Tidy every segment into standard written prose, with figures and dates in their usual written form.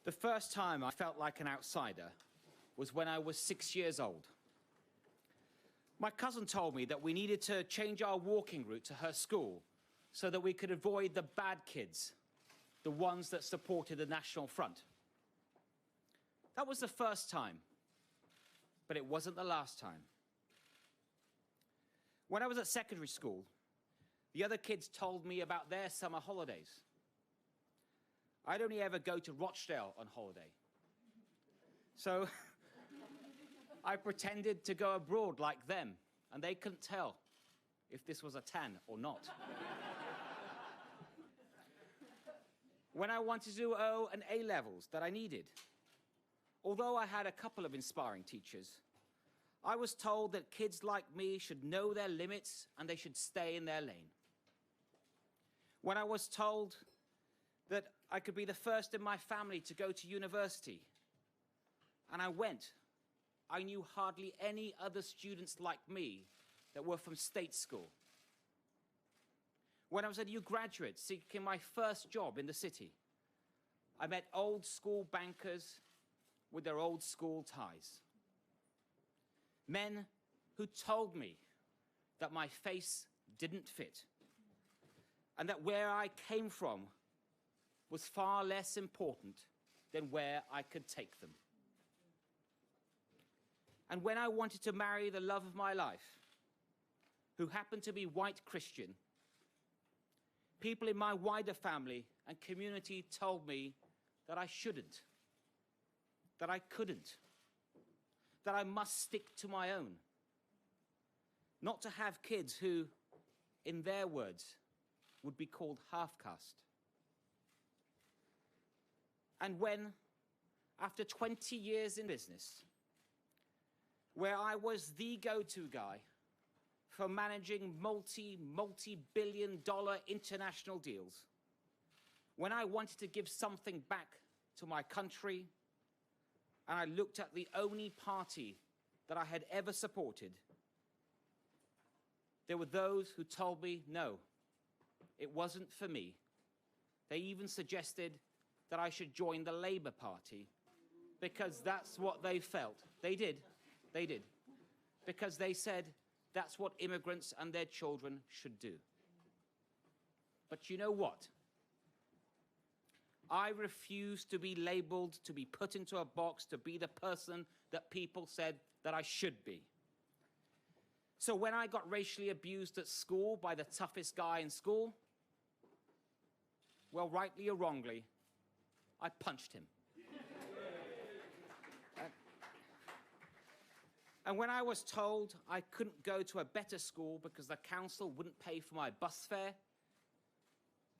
The first time I felt like an outsider was when I was 6 years old. My cousin told me that we needed to change our walking route to her school so that we could avoid the bad kids, the ones that supported the National Front. That was the first time, but it wasn't the last time. When I was at secondary school, the other kids told me about their summer holidays. I'd only ever go to Rochdale on holiday. So I pretended to go abroad like them, and they couldn't tell if this was a tan or not. When I wanted to do O and A levels that I needed, although I had a couple of inspiring teachers, I was told that kids like me should know their limits and they should stay in their lane. When I was told that I could be the first in my family to go to university, and I went, I knew hardly any other students like me that were from state school. When I was a new graduate seeking my first job in the city, I met old school bankers with their old school ties. Men who told me that my face didn't fit and that where I came from was far less important than where I could take them. And when I wanted to marry the love of my life, who happened to be white Christian, people in my wider family and community told me that I shouldn't, that I couldn't, that I must stick to my own, not to have kids who, in their words, would be called half-caste. And when, after 20 years in business, where I was the go-to guy for managing multi-billion-dollar international deals, when I wanted to give something back to my country, and I looked at the only party that I had ever supported, there were those who told me, no, it wasn't for me. They even suggested that I should join the Labour Party because that's what they felt. They did. Because they said that's what immigrants and their children should do. But you know what? I refuse to be labelled, to be put into a box, to be the person that people said that I should be. So when I got racially abused at school by the toughest guy in school, well, rightly or wrongly, I punched him. And when I was told I couldn't go to a better school because the council wouldn't pay for my bus fare,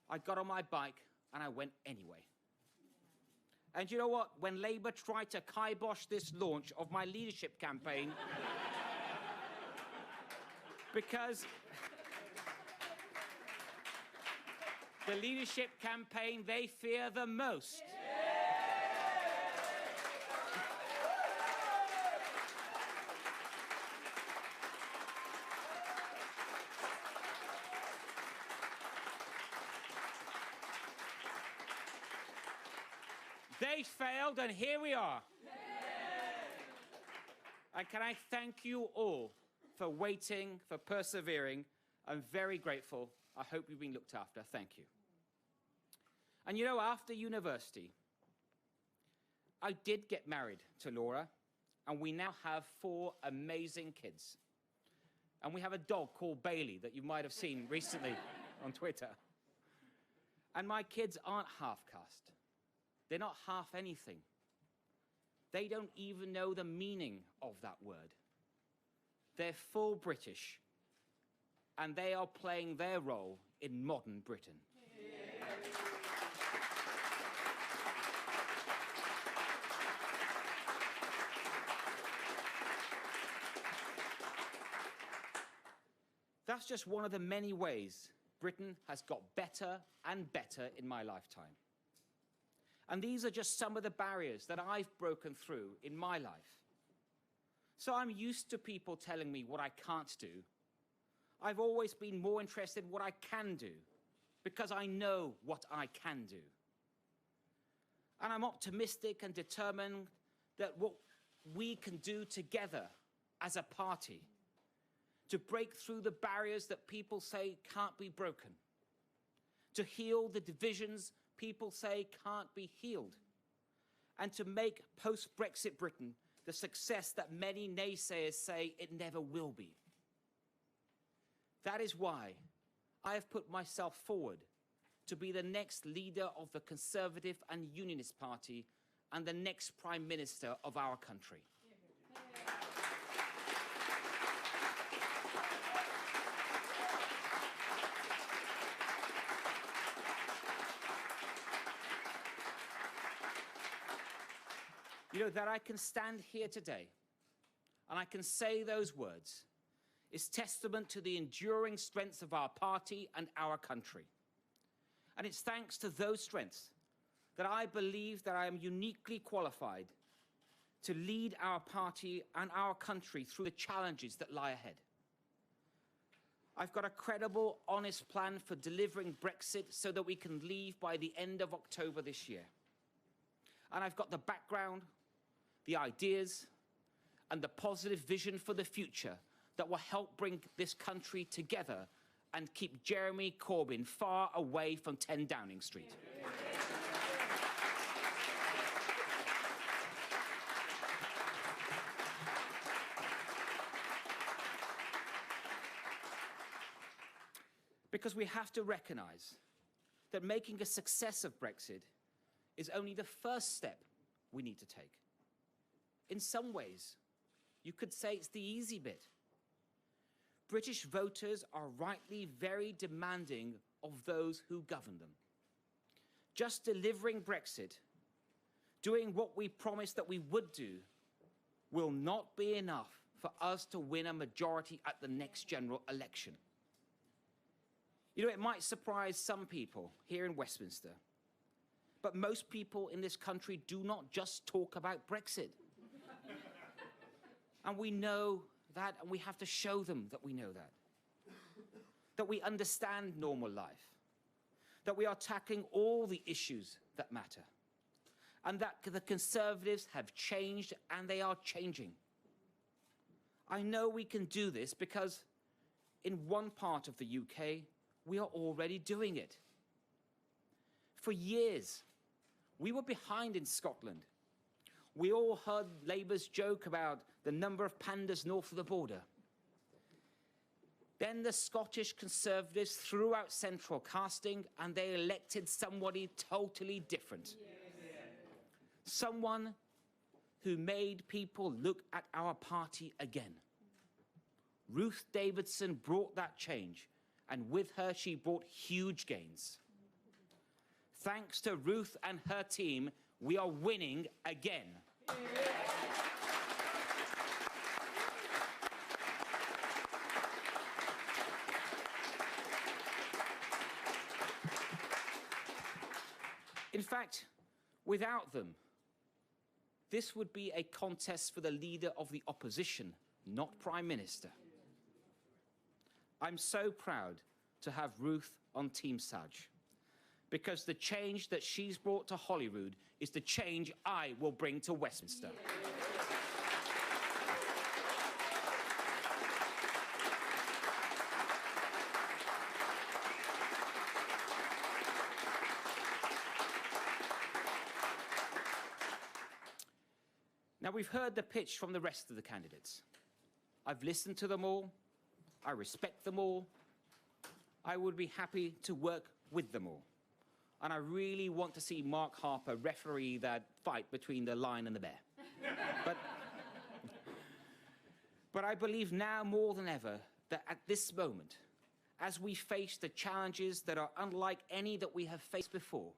I got on my bike and I went anyway. And you know what? When Labour tried to kibosh this launch of my leadership campaign, because the leadership campaign they fear the most. They failed, and here we are. And can I thank you all for waiting, for persevering. I'm very grateful. I hope you've been looked after. Thank you. And you know, after university, I did get married to Laura, and we now have 4 amazing kids. And we have a dog called Bailey that you might have seen recently on Twitter. And my kids aren't half-caste. They're not half anything. They don't even know the meaning of that word. They're full British, and they are playing their role in modern Britain. That's just one of the many ways Britain has got better and better in my lifetime. And these are just some of the barriers that I've broken through in my life. So I'm used to people telling me what I can't do. I've always been more interested in what I can do, because I know what I can do. And I'm optimistic and determined that what we can do together as a party to break through the barriers that people say can't be broken, to heal the divisions people say can't be healed, and to make post-Brexit Britain the success that many naysayers say it never will be. That is why I have put myself forward to be the next leader of the Conservative and Unionist Party and the next Prime Minister of our country. You know, that I can stand here today and I can say those words is testament to the enduring strengths of our party and our country. And it's thanks to those strengths that I believe that I am uniquely qualified to lead our party and our country through the challenges that lie ahead. I've got a credible, honest plan for delivering Brexit so that we can leave by the end of October this year. And I've got the background, the ideas, and the positive vision for the future that will help bring this country together and keep Jeremy Corbyn far away from 10 Downing Street. Because we have to recognise that making a success of Brexit is only the first step we need to take. In some ways, you could say it's the easy bit. British voters are rightly very demanding of those who govern them. Just delivering Brexit, doing what we promised that we would do, will not be enough for us to win a majority at the next general election. You know, it might surprise some people here in Westminster, but most people in this country do not just talk about Brexit. And we know that, and we have to show them that we know that. That we understand normal life. That we are tackling all the issues that matter. And that the Conservatives have changed, and they are changing. I know we can do this because in one part of the UK, we are already doing it. For years, we were behind in Scotland. We all heard Labour's joke about the number of pandas north of the border. Then the Scottish Conservatives threw out central casting and they elected somebody totally different. Yeah. Someone who made people look at our party again. Ruth Davidson brought that change, and with her she brought huge gains. Thanks to Ruth and her team, we are winning again. In fact, without them, this would be a contest for the leader of the opposition, not Prime Minister. I'm so proud to have Ruth on Team Saj, because the change that she's brought to Holyrood is the change I will bring to Westminster. Now, we've heard the pitch from the rest of the candidates. I've listened to them all. I respect them all. I would be happy to work with them all. And I really want to see Mark Harper referee that fight between the lion and the bear. But I believe now more than ever that at this moment, as we face the challenges that are unlike any that we have faced before,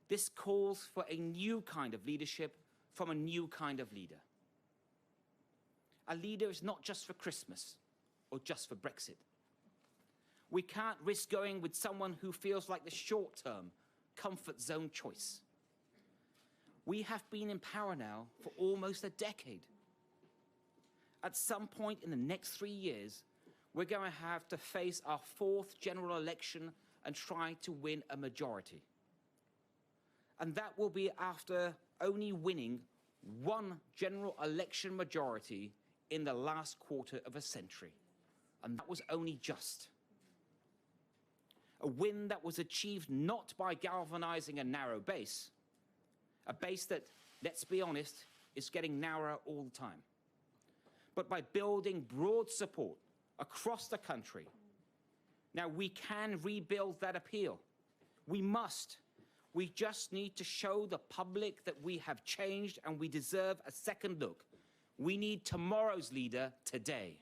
this calls for a new kind of leadership from a new kind of leader. A leader is not just for Christmas or just for Brexit. We can't risk going with someone who feels like the short-term comfort zone choice. We have been in power now for almost a decade. At some point in the next 3 years, we're going to have to face our 4th general election and try to win a majority. And that will be after only winning one general election majority in the last quarter of a century. And that was only just. A win that was achieved not by galvanizing a narrow base, a base that, let's be honest, is getting narrower all the time, but by building broad support across the country. Now, we can rebuild that appeal. We must. We just need to show the public that we have changed and we deserve a second look. We need tomorrow's leader today.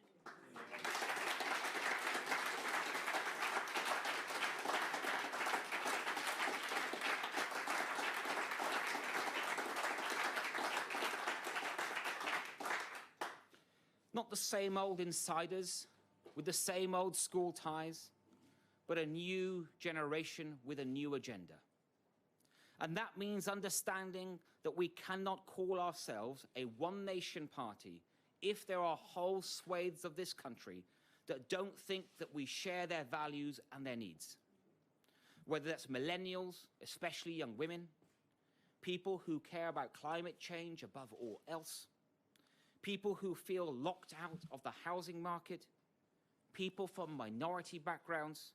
Not the same old insiders with the same old school ties, but a new generation with a new agenda. And that means understanding that we cannot call ourselves a one-nation party if there are whole swathes of this country that don't think that we share their values and their needs. Whether that's millennials, especially young women, people who care about climate change above all else, people who feel locked out of the housing market, people from minority backgrounds,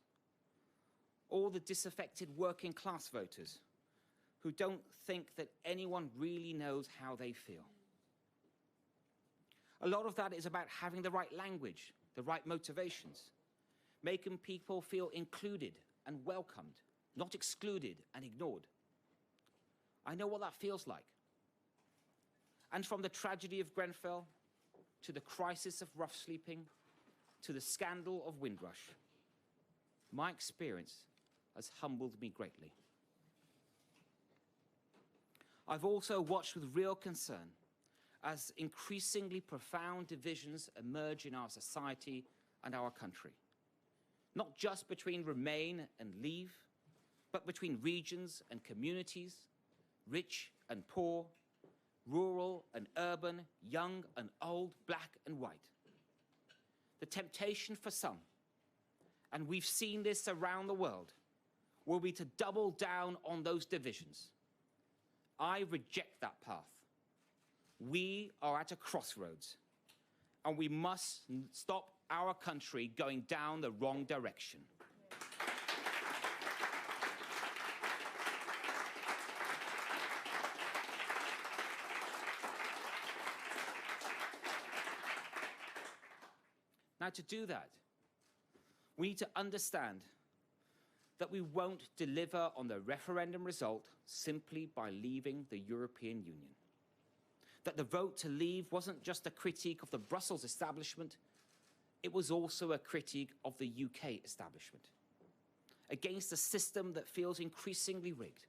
all the disaffected working class voters who don't think that anyone really knows how they feel. A lot of that is about having the right language, the right motivations, making people feel included and welcomed, not excluded and ignored. I know what that feels like. And from the tragedy of Grenfell, to the crisis of rough sleeping, to the scandal of Windrush, my experience has humbled me greatly. I've also watched with real concern as increasingly profound divisions emerge in our society and our country. Not just between Remain and Leave, but between regions and communities, rich and poor, rural and urban, young and old, black and white. The temptation for some, and we've seen this around the world, will be to double down on those divisions. I reject that path. We are at a crossroads, and we must stop our country going down the wrong direction. Now, to do that, we need to understand that we won't deliver on the referendum result simply by leaving the European Union. That the vote to leave wasn't just a critique of the Brussels establishment, it was also a critique of the UK establishment, against a system that feels increasingly rigged,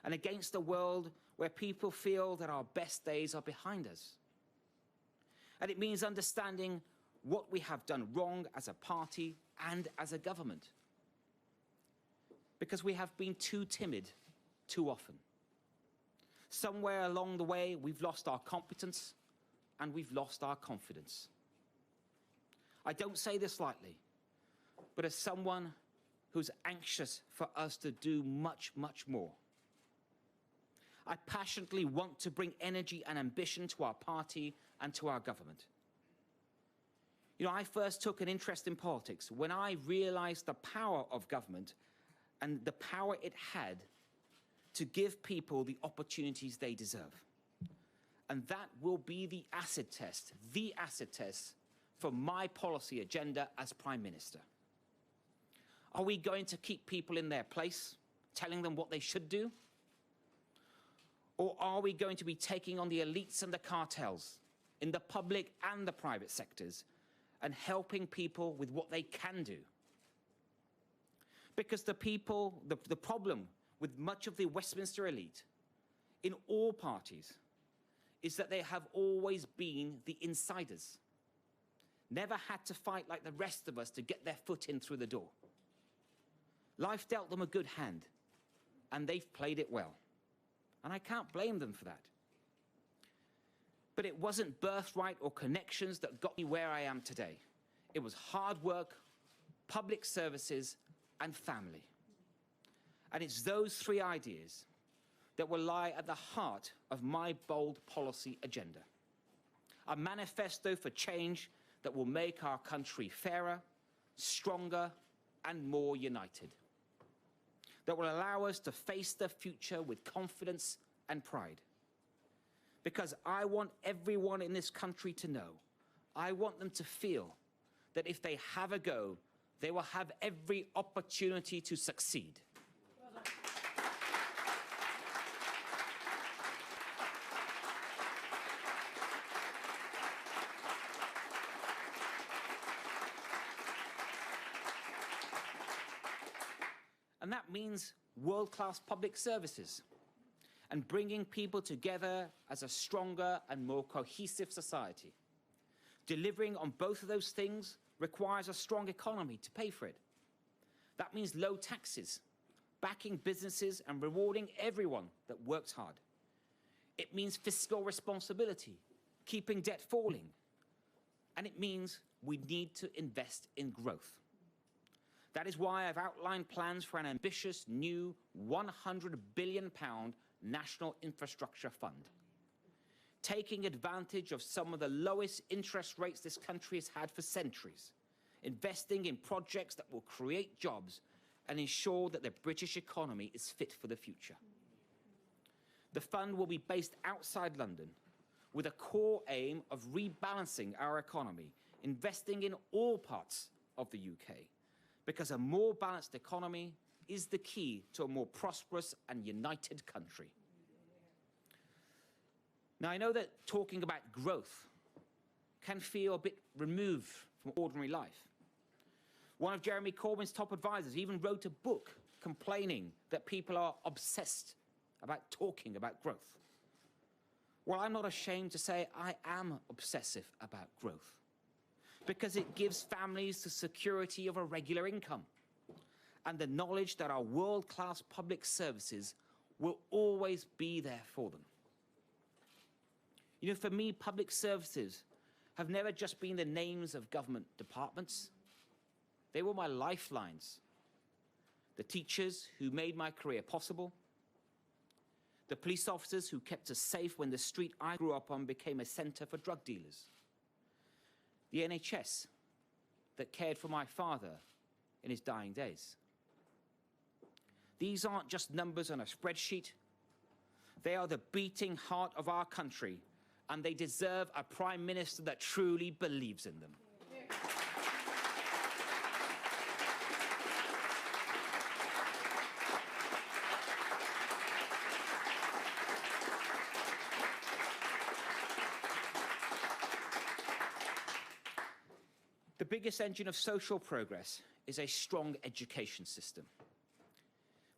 and against a world where people feel that our best days are behind us. And it means understanding what we have done wrong as a party and as a government. Because we have been too timid too often. Somewhere along the way, we've lost our competence and we've lost our confidence. I don't say this lightly, but as someone who's anxious for us to do much, much more. I passionately want to bring energy and ambition to our party and to our government. You know, I first took an interest in politics when I realized the power of government and the power it had to give people the opportunities they deserve. And that will be the acid test for my policy agenda as Prime Minister. Are we going to keep people in their place, telling them what they should do? Or are we going to be taking on the elites and the cartels in the public and the private sectors and helping people with what they can do? Because the problem with much of the Westminster elite in all parties is that they have always been the insiders, never had to fight like the rest of us to get their foot in through the door. Life dealt them a good hand, and they've played it well. And I can't blame them for that. But it wasn't birthright or connections that got me where I am today. It was hard work, public services, and family. And it's those three ideas, that will lie at the heart of my bold policy agenda. A manifesto for change that will make our country fairer, stronger, and more united. That will allow us to face the future with confidence and pride. Because I want everyone in this country to know, I want them to feel that if they have a go, they will have every opportunity to succeed. And that means world-class public services and bringing people together as a stronger and more cohesive society. Delivering on both of those things requires a strong economy to pay for it. That means low taxes, backing businesses and rewarding everyone that works hard. It means fiscal responsibility, keeping debt falling. And it means we need to invest in growth. That is why I've outlined plans for an ambitious new £100 billion national infrastructure fund, taking advantage of some of the lowest interest rates this country has had for centuries, investing in projects that will create jobs and ensure that the British economy is fit for the future. The fund will be based outside London, with a core aim of rebalancing our economy, investing in all parts of the UK, because a more balanced economy is the key to a more prosperous and united country. Now, I know that talking about growth can feel a bit removed from ordinary life. One of Jeremy Corbyn's top advisors even wrote a book complaining that people are obsessed about talking about growth. Well, I'm not ashamed to say I am obsessive about growth, because it gives families the security of a regular income and the knowledge that our world-class public services will always be there for them. You know, for me, public services have never just been the names of government departments. They were my lifelines. The teachers who made my career possible. The police officers who kept us safe when the street I grew up on became a centre for drug dealers. The NHS that cared for my father in his dying days. These aren't just numbers on a spreadsheet. They are the beating heart of our country, and they deserve a Prime Minister that truly believes in them. The biggest engine of social progress is a strong education system,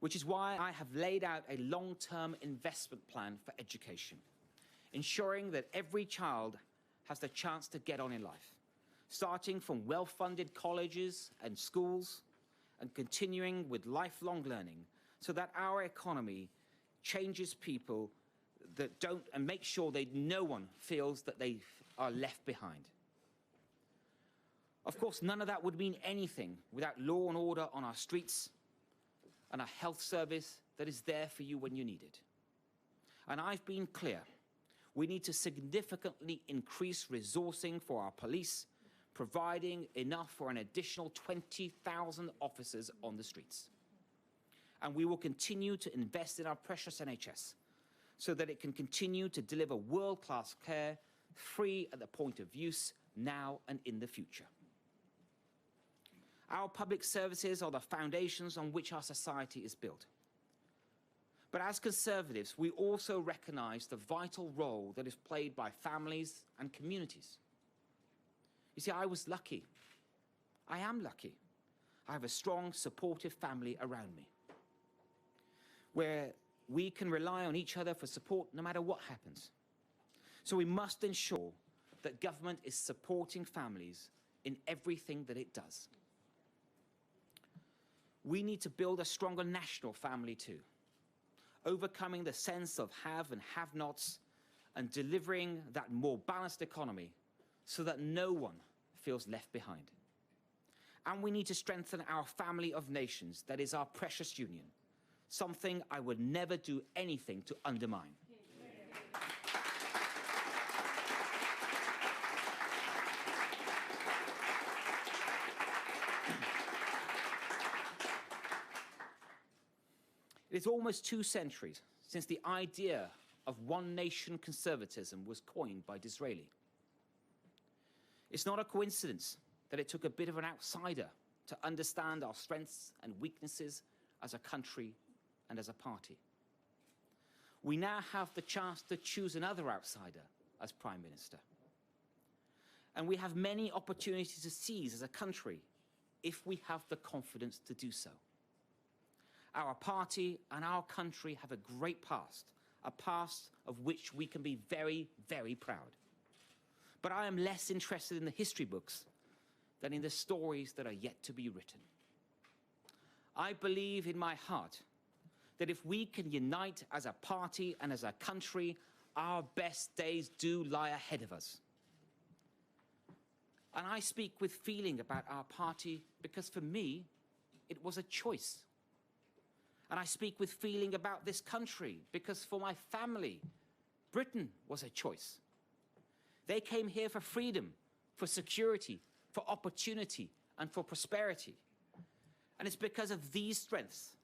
which is why I have laid out a long-term investment plan for education, ensuring that every child has the chance to get on in life, starting from well-funded colleges and schools and continuing with lifelong learning, so that our economy changes people that don't, and make sure that no one feels that they are left behind. Of course, none of that would mean anything without law and order on our streets and a health service that is there for you when you need it. And I've been clear, we need to significantly increase resourcing for our police, providing enough for an additional 20,000 officers on the streets. And we will continue to invest in our precious NHS so that it can continue to deliver world-class care, free at the point of use, now and in the future. Our public services are the foundations on which our society is built. But as Conservatives, we also recognise the vital role that is played by families and communities. You see, I was lucky. I am lucky. I have a strong, supportive family around me, where we can rely on each other for support no matter what happens. So we must ensure that government is supporting families in everything that it does. We need to build a stronger national family too, overcoming the sense of have and have-nots and delivering that more balanced economy so that no one feels left behind. And we need to strengthen our family of nations, that is our precious union, something I would never do anything to undermine. It is almost 2 centuries since the idea of one-nation conservatism was coined by Disraeli. It's not a coincidence that it took a bit of an outsider to understand our strengths and weaknesses as a country and as a party. We now have the chance to choose another outsider as Prime Minister. And we have many opportunities to seize as a country if we have the confidence to do so. Our party and our country have a great past, a past of which we can be very, very proud. But I am less interested in the history books than in the stories that are yet to be written. I believe in my heart that if we can unite as a party and as a country, our best days do lie ahead of us. And I speak with feeling about our party because for me, it was a choice. And I speak with feeling about this country because for my family, Britain was a choice. They came here for freedom, for security, for opportunity, and for prosperity. And it's because of these strengths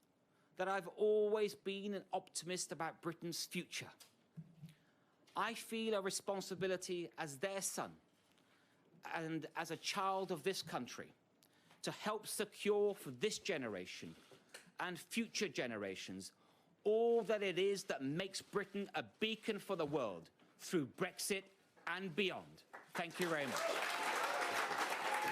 that I've always been an optimist about Britain's future. I feel a responsibility as their son and as a child of this country to help secure for this generation and future generations all that it is that makes Britain a beacon for the world through Brexit and beyond. Thank you very much.